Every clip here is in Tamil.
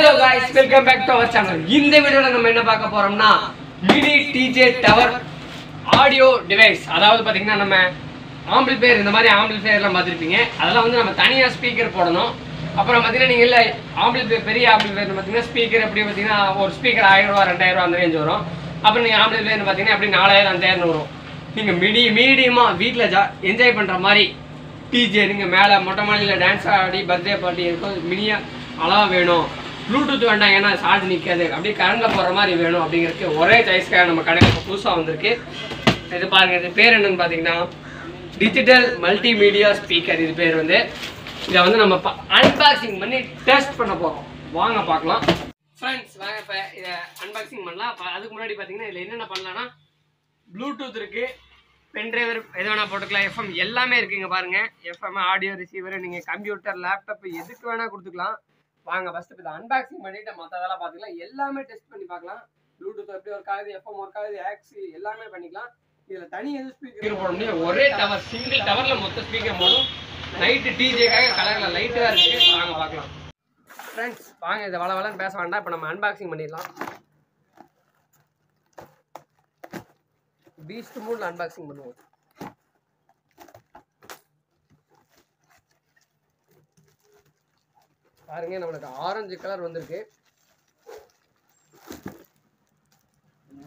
Hello guys, welcome back to our channel. இந்த வீடியோல நம்ம என்ன பார்க்க போறோம்னா mini DJ tower audio device. அதாவது பாத்தீங்கன்னா நம்ம ஆம்பிளிஃபையர் இந்த மாதிரி ஆம்பிளிஃபையர்லாம் பார்த்திருப்பீங்க. அதெல்லாம் வந்து நம்ம தனியா ஸ்பீக்கர் போடணும். அப்புறம் பாத்தீங்கன்னா நீங்க இல்ல ஆம்பிளிஃபையர் பெரிய ஆம்பிளிஃபையர் பாத்தீங்கன்னா ஸ்பீக்கர் எப்படி பாத்தீங்கன்னா ஒரு ஸ்பீக்கர் 1000 ரூபாய் 2000 ரூபாய் அந்த ரேஞ்ச் வரும். அப்புறம் நீங்க ஆம்பிளிஃபையர் பாத்தீங்கன்னா அப்படி 4000 5000 வரும். நீங்க மீடியமா வீட்ல என்ஜாய் பண்ற மாதிரி டிஜே நீங்க மேல மொட்டை மாடியில டான்ஸ் ஆடி பர்த்டே பார்ட்டி இருக்கும் மினியா அளவா வேணும். ப்ளூடூத் வேண்டாம் ஏன்னா சார்ஜ் நிற்காது அப்படியே கரண்டில் போகிற மாதிரி வேணும் அப்படிங்கிறதுக்கு ஒரே சாய்ஸ்க்காக நம்ம கடையில் இப்போ புதுசாக வந்திருக்கு. இது பாருங்கள், இது பேர் என்னன்னு பார்த்தீங்கன்னா டிஜிட்டல் மல்டிமீடியா ஸ்பீக்கர். இது பேர் வந்து இதை வந்து நம்ம அன்பாக்சிங் பண்ணி டெஸ்ட் பண்ண போகிறோம். வாங்க பார்க்கலாம் ஃப்ரெண்ட்ஸ். வாங்க இப்போ இதை அன்பாக்சிங் பண்ணலாம். அதுக்கு முன்னாடி பார்த்தீங்கன்னா இதில் என்னென்ன பண்ணலான்னா ப்ளூடூத் இருக்குது, பென்ட்ரைவர் எது வேணால் போட்டுக்கலாம், எஃப்எம் எல்லாமே இருக்குங்க. பாருங்கள், எஃப்எம் ஆடியோ ரிசீவர் நீங்கள் கம்ப்யூட்டர் லேப்டாப் எதுக்கு வேணால் கொடுத்துக்கலாம். வாங்க ஃபஸ்ட்டு இப்போ அன்பாக்சிங் பண்ணிவிட்டு மற்றதெல்லாம் பார்த்துக்கலாம். எல்லாமே டெஸ்ட் பண்ணி பார்க்கலாம். ப்ளூடூத் எப்படி ஒர்க் ஆகுது, எஃப்எம் ஒர்க் ஆகுது, ஆக்சி எல்லாமே பண்ணிக்கலாம். இதில் தனி எதுவும் ஸ்பீக்கர் போட முடியும். ஒரே டவர், சிங்கிள் டவரில் மொத்த ஸ்பீக்கர் போடும். நைட்டு டிஜேக்காக கலரில் லைட்டு தான் இருக்குது. வாங்க பார்க்கலாம் ஃப்ரெண்ட்ஸ். வாங்க இதை வளன்னு பேச வேண்டாம். இப்போ நம்ம அன்பாக்சிங் பண்ணிடலாம். பீஸ்ட் மூட்ல அன்பாக்சிங் பண்ணுவோம். பாருங்க, நம்மளுக்கு ஆரஞ்சு கலர் வந்திருக்கு.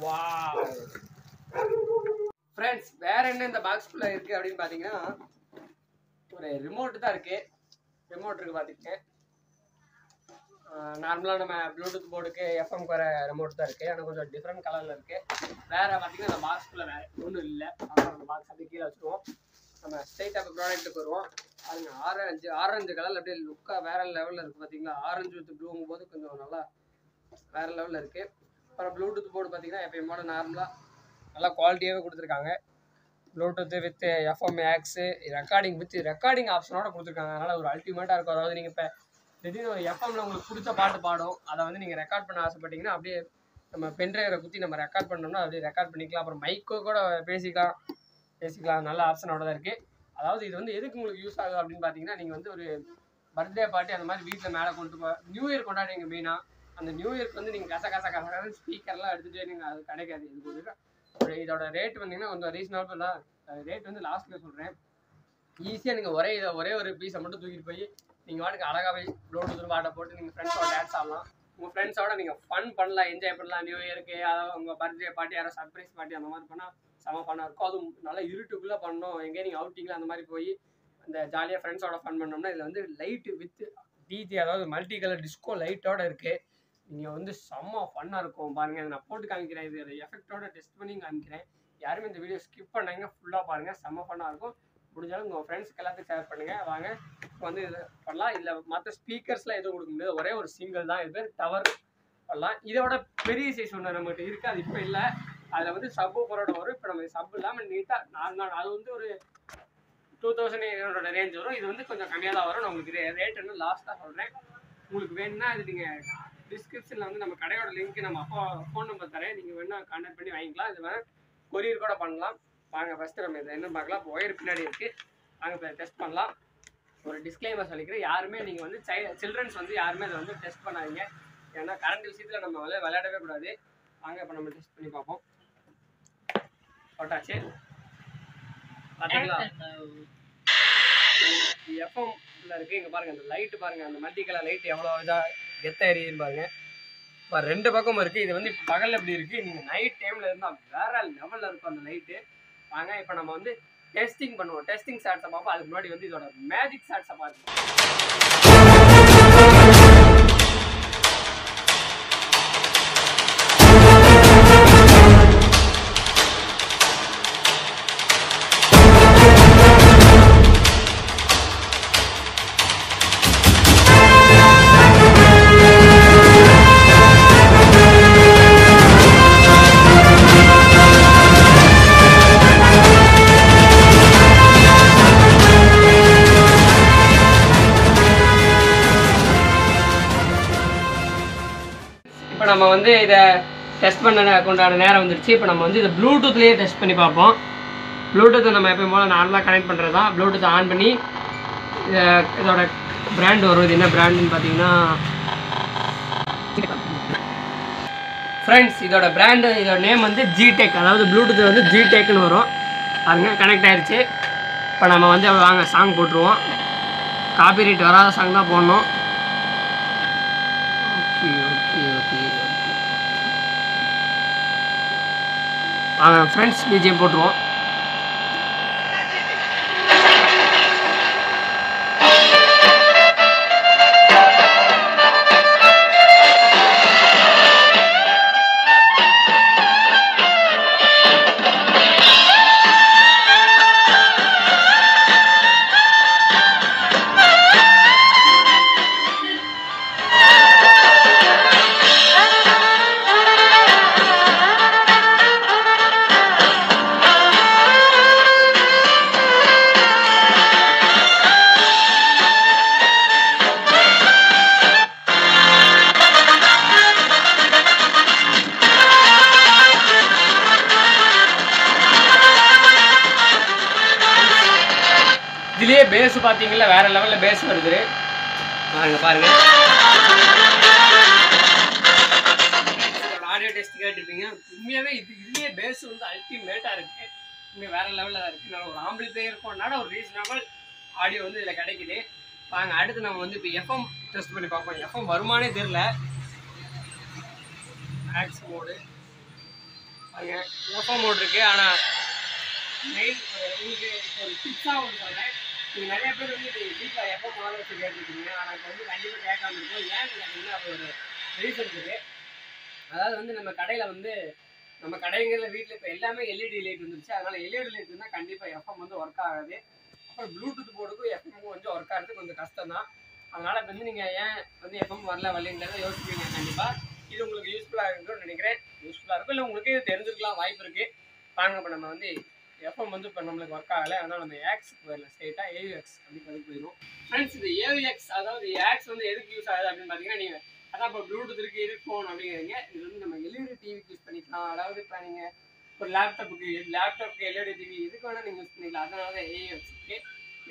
வாவ் ஃப்ரெண்ட்ஸ், வேற என்ன இந்த பாக்ஸ்குள்ள இருக்கு அப்படின்னு பாத்தீங்கன்னா ஒரு ரிமோட் தான் இருக்கு. ரிமோட் இருக்கு பாத்தீங்க. நார்மலா நம்ம ப்ளூடூத் போர்டுக்கு எஃப்எம் வர ரிமோட் தான் இருக்கு. ஆனால் கொஞ்சம் டிஃப்ரெண்ட் கலர்ல இருக்கு. வேற பாத்தீங்கன்னா இந்த பாக்ஸ்குள்ள வேற ஒன்றும் இல்லை. அப்புறம் அந்த பாக்ஸ் அப்படியே கீழே வச்சுருவோம். நம்ம ஸ்ட்ரைட்டாக ப்ராடக்ட்டுக்கு வருவோம். பாருங்க, ஆரஞ்சு கலர் அப்படியே லுக்காக வேற லெவலில் இருக்குது. பார்த்தீங்களா, ஆரஞ்சு வித் ப்ளூங்கும் போது கொஞ்சம் நல்லா வேற லெவலில் இருக்குது. அப்புறம் ப்ளூடூத் போர்டு பார்த்தீங்கன்னா எப்பயும் போல நார்மலாக நல்லா குவாலிட்டியாகவே கொடுத்துருக்காங்க. Bluetooth with FM aux recording ஆப்ஷனோட கொடுத்துருக்காங்க. அதனால் ஒரு அல்டிமேட்டாக இருக்கும். அதாவது நீங்கள் இப்போ திடீர்னு ஒரு எஃப்எம்ல உங்களுக்கு பிடிச்ச பாட்டு பாடும், அதை வந்து நீங்கள் ரெக்கார்ட் பண்ண ஆசைப்பட்டீங்கன்னா அப்படியே நம்ம பென்ட்ரைவரை குத்தி நம்ம ரெக்கார்ட் பண்ணோம்னா அப்படியே ரெக்கார்ட் பண்ணிக்கலாம். அப்புறம் மைக்கோ கூட பேசிக்கலாம். நல்ல ஆப்ஷனோட தான் இருக்குது. அதாவது இது வந்து எதுக்கு உங்களுக்கு யூஸ் ஆகுது அப்படின்னு பார்த்தீங்கன்னா, நீங்கள் வந்து ஒரு பர்த்டே பார்ட்டி அந்த மாதிரி வீட்டில் மேலே கொண்டு நியூ இயர் கொண்டாடுங்க. மெயினாக அந்த நியூ இயர்க்கு வந்து நீங்கள் கச ஸ்பீக்கர்லாம் எடுத்துகிட்டு நீங்கள் அது கிடைக்காது. இது இதோட ரேட் வந்தீங்கன்னா கொஞ்சம் ரீசனபிளாக ரேட் வந்து லாஸ்ட்டில் சொல்கிறேன். ஈஸியாக நீங்கள் ஒரே ஒரு பீஸை மட்டும் தூக்கிட்டு போய் நீங்கள் வாட்டுக்கு அழகாக போய் ப்ளூடூத் பாட்டை போட்டு நீங்கள் ஃப்ரெண்ட்ஸோட டான்ஸ் ஆடலாம். உங்கள் ஃப்ரெண்ட்ஸோட நீங்கள் ஃபன் பண்ணலாம், என்ஜாய் பண்ணலாம். நியூ இயருக்கு அதாவது உங்கள் பர்த்டே பார்ட்டி யாரும் சர்ப்ரைஸ் பார்ட்டி அந்த மாதிரி பண்ணால் செம ஃபன்னாக இருக்கும். அதுவும் நல்லா இருட்டுக்குள்ளே பண்ணணும். எங்கேயும் நீங்கள் அவுட்டிங்கில் அந்த மாதிரி போய் அந்த ஜாலியாக ஃப்ரெண்ட்ஸோட ஃபன் பண்ணோம்னா இதில் வந்து லைட்டு வித் டிஜே, அதாவது மல்டி கலர் டிஸ்கோ லைட்டோடு இருக்குது. நீங்கள் வந்து செம்ம ஃபன்னாக இருக்கும். பாருங்கள், இதை நான் போட்டு காமிக்கிறேன். இது எஃபெக்டோட டெஸ்ட் பண்ணி காமிக்கிறேன். யாருமே இந்த வீடியோ ஸ்கிப் பண்ணாங்க, ஃபுல்லாக பாருங்கள். செம்ம ஃபன்னாக இருக்கும். முடிஞ்சாலும் உங்கள் ஃப்ரெண்ட்ஸ்க்கு எல்லாத்துக்கும் ஷேர் பண்ணுங்கள். வாங்க இப்போ வந்து இது பண்ணலாம். இல்லை மற்ற ஸ்பீக்கர்ஸ்லாம் எதுவும் கொடுக்க முடியாது. ஒரே ஒரு சிங்கிள் தான். இது பேர் டவர் பண்ணலாம். இதோட பெரிய சைஸ் ஒன்று நம்மகிட்ட இருக்குது. அது இப்போ இல்லை. அதில் வந்து சப்பு பொரோட வரும். இப்போ நம்ம சப்பு இல்லாமல் நீட்டாக நார்மல் அது வந்து ஒரு 2800 ரேஞ்ச் வரும். இது வந்து கொஞ்சம் கம்மியாக தான் வரும். நான் உங்களுக்கு ரேட் என்ன லாஸ்ட்டாக சொல்கிறேன். உங்களுக்கு வேணும்னா இது நீங்கள் டிஸ்கிரிப்ஷனில் வந்து நம்ம கடையோட லிங்க் நம்ம அப்பா ஃபோன் நம்பர் தரேன். நீங்கள் வேணால் கான்டாக்ட் பண்ணி வாங்கிக்கலாம். இது வேறு கொரியர் கூட பண்ணலாம். வாங்க ஃபஸ்ட்டு நம்ம இதை என்ன பார்க்கலாம். இப்போ ஒயர் பின்னாடி இருக்குது. வாங்க இப்போ டெஸ்ட் பண்ணலாம். ஒரு டிஸ்க்ளைமர் சொல்லிக்கிறேன். யாருமே நீங்கள் வந்து சில்ட்ரன்ஸ் வந்து யாருமே அதை வந்து டெஸ்ட் பண்ணாதீங்க. ஏன்னா கரண்ட் விஷயத்தில் நம்ம விளையாடவே கூடாது. வாங்க இப்போ நம்ம டெஸ்ட் பண்ணி பார்ப்போம். போட்டாச்சு பார்த்தீங்களா, எஃப்எம்ல இருக்குது. இங்கே பாருங்கள், அந்த லைட்டு பாருங்கள், அந்த மல்டி கலர் லைட் எவ்வளோ இதாக கெத்த எரியுதுன்னு பாருங்கள். இப்போ 2 பக்கமும் இருக்குது. இது வந்து இப்போ பகலில் எப்படி இருக்குது, நீங்கள் நைட் டைமில் இருந்தால் வேற லெவலில் இருக்கும் அந்த லைட்டு. வாங்க இப்போ நம்ம வந்து டெஸ்டிங் பண்ணுவோம். டெஸ்டிங் ஷாட்ஸை பார்ப்போம். அதுக்கு முன்னாடி வந்து இதோட மேஜிக் ஷாட்ஸை பார்ப்போம். இப்போ நம்ம வந்து இதை டெஸ்ட் பண்ண கொண்டாட நேரம் வந்துடுச்சு. இப்போ நம்ம வந்து இதை ப்ளூடூத்லேயே டெஸ்ட் பண்ணி பார்ப்போம். ப்ளூடூத்தை நம்ம எப்பயும் போல் நார்மலாக கனெக்ட் பண்ணுறது தான். ப்ளூடூத்தை ஆன் பண்ணி இதோட பிராண்ட் வரும். இது என்ன பிராண்டுன்னு பார்த்தீங்கன்னா ஃப்ரெண்ட்ஸ் இதோட பிராண்டு இதோட நேம் வந்து ஜிடெக், அதாவது ப்ளூடூத் வந்து ஜிடெக்னு வரும். பாருங்க கனெக்ட் ஆயிடுச்சு. இப்போ நம்ம வந்து வாங்க சாங் போட்டுருவோம். காப்பிரைட் வராத சாங் தான் போடணும். ஓகே ஓகே ஓகே ஓகே வாங்க ஃப்ரெண்ட்ஸ் பிஜிஎம் போட்டுருவோம். இதுலேயே பேஸ் பார்த்தீங்களா, வேற லெவலில் பேஸ் வருது. பாருங்க ஆடியோ டெஸ்ட் கேட்டுருப்பீங்க. உண்மையாகவே இதுலேயே பேஸ் வந்து அல்டிமேட்டாக இருக்குது. உண்மையாக வேற லெவலில் தான் இருக்குது. நான் ஒரு ஆம்பிளிஃபையர் போனால ஒரு ரீசனபிள் ஆடியோ வந்து இதில் கிடைக்குது. வாங்க அடுத்து நம்ம வந்து இப்போ எஃப்எம் டெஸ்ட் பண்ணி பார்ப்போம். எஃப்எம் வருமானே தெரில. ஆக்ஸ் மோடு பாருங்க, எஃப்எம் மோடு இருக்குது. ஆனால் மெயின் உங்களுக்கு ஒரு டிப்ஸாக ஒன்று சொல்கிறேன். நீங்கள் நிறைய பேர் வந்து வீட்டில் எப்போ மாலை வச்சு கேட்டுருக்கீங்க. ஆனால் இப்போ வந்து கண்டிப்பாக கேட்காம இருக்கும். ஏன்னு கேட்டிங்கன்னா அது ஒரு ரீசன் இருக்குது. அதாவது வந்து நம்ம கடையில் வந்து நம்ம கடைகளில் வீட்டில் இப்போ எல்லாமே எல்இடி லைட் வந்துருச்சு. அதனால் எல்இடி லைட் இருந்தால் கண்டிப்பாக எஃப்எம் வந்து ஒர்க் ஆகாது. அப்புறம் ப்ளூடூத் போர்டுக்கும் எஃப்எம்மும் கொஞ்சம் ஒர்க் ஆகிறது கொஞ்சம் கஷ்டம் தான். அதனால் இப்போ வந்து நீங்கள் ஏன் வந்து எஃப்எம் வரலன்றதை யோசிப்பீங்க. கண்டிப்பாக இது உங்களுக்கு யூஸ்ஃபுல்லாக இருக்குன்னு நினைக்கிறேன். யூஸ்ஃபுல்லாக இருக்கும், இல்லை உங்களுக்கு இது தெரிஞ்சுக்கலாம் வாய்ப்பு இருக்குது. வாங்க இப்போ நம்ம வந்து எஃப்எம் வந்து இப்போ நம்மளுக்கு ஒர்க் ஆகலை. அதனால் நம்ம ஏக்ஸுக்கு வரல, ஸ்ட்ரெயிட்டாக ஏவிஎக்ஸ் அப்படின்னு போயிடும். ஃப்ரெண்ட்ஸ் இது ஏவிஎக்ஸ் அதாவது ஏக்ஸ் வந்து எதுக்கு யூஸ் ஆகுது அப்படின்னு பார்த்தீங்கன்னா, நீங்கள் அதான் இப்போ ப்ளூடூத் இருக்குது, இது ஃபோன் அப்படிங்கிறீங்க. இது வந்து நம்ம எல்இடி டிவிக்கு யூஸ் பண்ணிக்கலாம். அதாவது இப்போ நீங்கள் ஒரு லேப்டாப்புக்கு எல்இடி டிவி இதுக்கு வேணால் நீங்கள் யூஸ் பண்ணிக்கலாம். அதனால தான் ஏவிஎக்ஸ் இருக்குது.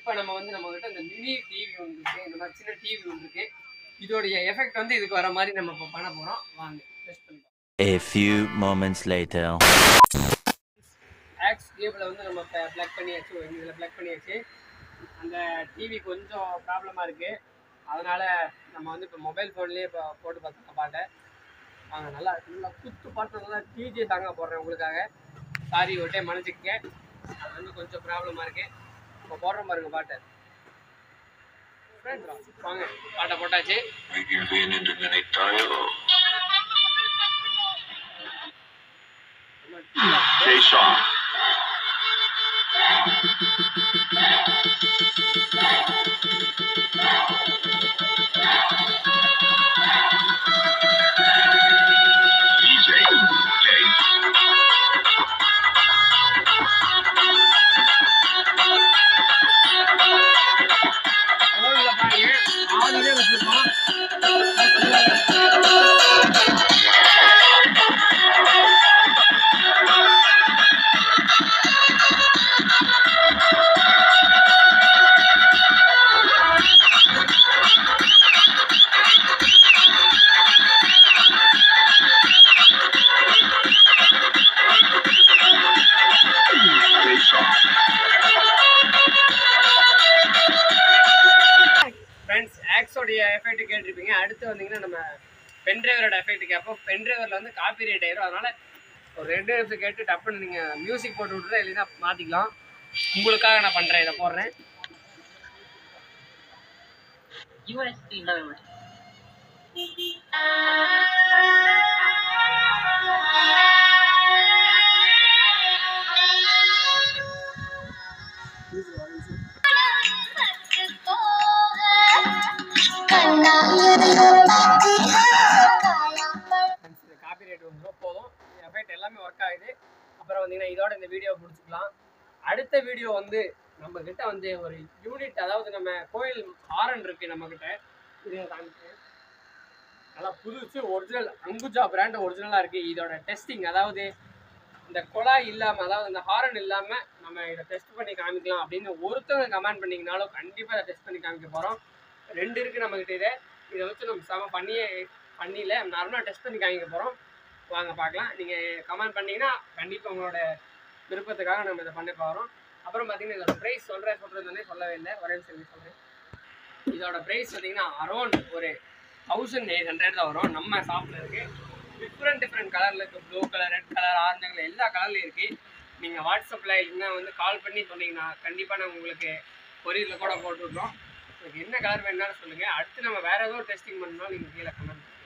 இப்போ நம்ம வந்து நம்மகிட்ட இந்த மினி டிவி ஒன்று இருக்குது, இந்த மாதிரி சின்ன டிவி ஒன்று இருக்குது. இதோடைய எஃபெக்ட் வந்து இதுக்கு வர மாதிரி நம்ம இப்போ பண்ண போகிறோம். வாங்க டெஸ்ட் பண்ணி பார்ப்போம். A few moments later. Aux கேபிளை வந்து நம்ம ப்ளக் பண்ணியாச்சு. இதில் ப்ளக் பண்ணியாச்சு. அந்த டிவி கொஞ்சம் ப்ராப்ளமாக இருக்குது. அதனால் நம்ம வந்து இப்போ மொபைல் ஃபோன்லேயே இப்போ போட்டு பார்த்தோம் பாட்டை. நாங்கள் நல்லா குத்து பாட்டு நல்லா டிஜே தாங்க போடுறேன் உங்களுக்காக. சாரி ஒரு டைம் மன்னிச்சுக்கங்க, அது வந்து கொஞ்சம் ப்ராப்ளமாக இருக்குது. இப்போ போடுறோம் பாருங்கள் பாட்டை. வாங்க பாட்டை போட்டாச்சு. ஆளுநரே வச்சிருக்கோம். ஃப்ரெண்ட்ஸ் ஆக்ஸோடைய எஃபெக்ட் கேட்டிருப்பீங்க. அடுத்து வந்தீங்கன்னா நம்ம பென்ட்ரைவரோட எஃபெக்ட் கேட்போம். பென்ட்ரைவரில் வந்து காப்பி ரைட் ஆயிரும். அதனால் ஒரு 2 நிமிஷம் கேட்டு டப்புன்னு நீங்கள் மியூசிக் போட்டு விட்டுறேன், இல்லைன்னா மாற்றிக்கலாம். உங்களுக்காக நான் பண்ணுறேன், இதை போடுறேன். USB mode. காப்பிரைட் வந்துடும் போதும். எஃபெக்ட் எல்லாமே ஒர்க் ஆகுது. அப்புறம் வந்தீங்கன்னா இதோட இந்த வீடியோ முடிச்சுக்கலாம். அடுத்த வீடியோ வந்து நம்ம கிட்ட வந்து ஒரு யூனிட், அதாவது நம்ம கோயில் ஹாரன் இருக்கு நம்ம கிட்ட. இதை காமிக்கிறேன். நல்லா புதுசு ஒரிஜினல் அம்புஜா பிராண்ட் ஒரிஜினலாக இருக்குது. இதோட டெஸ்டிங், அதாவது இந்த குழாய் இல்லாமல், அதாவது இந்த ஹாரன் இல்லாமல் நம்ம இதை டெஸ்ட் பண்ணி காமிக்கலாம் அப்படின்னு ஒருத்தவங்க கமெண்ட் பண்ணிங்கனாலும் கண்டிப்பாக இதை டெஸ்ட் பண்ணி காமிக்க போகிறோம். 2 இருக்குது நம்மக்கிட்ட. இதை இதை வச்சு நம்ம செம பண்ணியில் நார்மலாக டெஸ்ட் பண்ணி காமிக்க போகிறோம். வாங்க பார்க்கலாம். நீங்கள் கமெண்ட் பண்ணிங்கன்னா கண்டிப்பாக உங்களோட விருப்பத்துக்காக நம்ம இதை பண்ணி போகிறோம். அப்புறம் பார்த்தீங்கன்னா இதோட ப்ரைஸ் சொல்கிறதுனே சொல்லவே இல்லை, ஒரே விஷயம் சொல்கிறேன். இதோட ப்ரைஸ் பார்த்தீங்கன்னா அரௌண்ட் ஒரு 1800 தான் வரும். நம்ம ஷாப்பில் இருக்குது. டிஃப்ரெண்ட் கலரில் இருக்குது. Blue colour, red colour, orange colour எல்லா கலர்லையும் இருக்குது. நீங்கள் வாட்ஸ்அப்பில் இல்லைன்னா வந்து கால் பண்ணி சொன்னீங்கன்னா கண்டிப்பாக நம்ம உங்களுக்கு கொரியரில் கூட போட்டு விட்றோம். உங்களுக்கு என்ன கலர் வேணும்னாலும் சொல்லுங்கள். அடுத்து நம்ம வேறு ஏதோ டெஸ்டிங் பண்ணாலும் நீங்கள் கீழே கமெண்ட் பண்ணுங்கள்.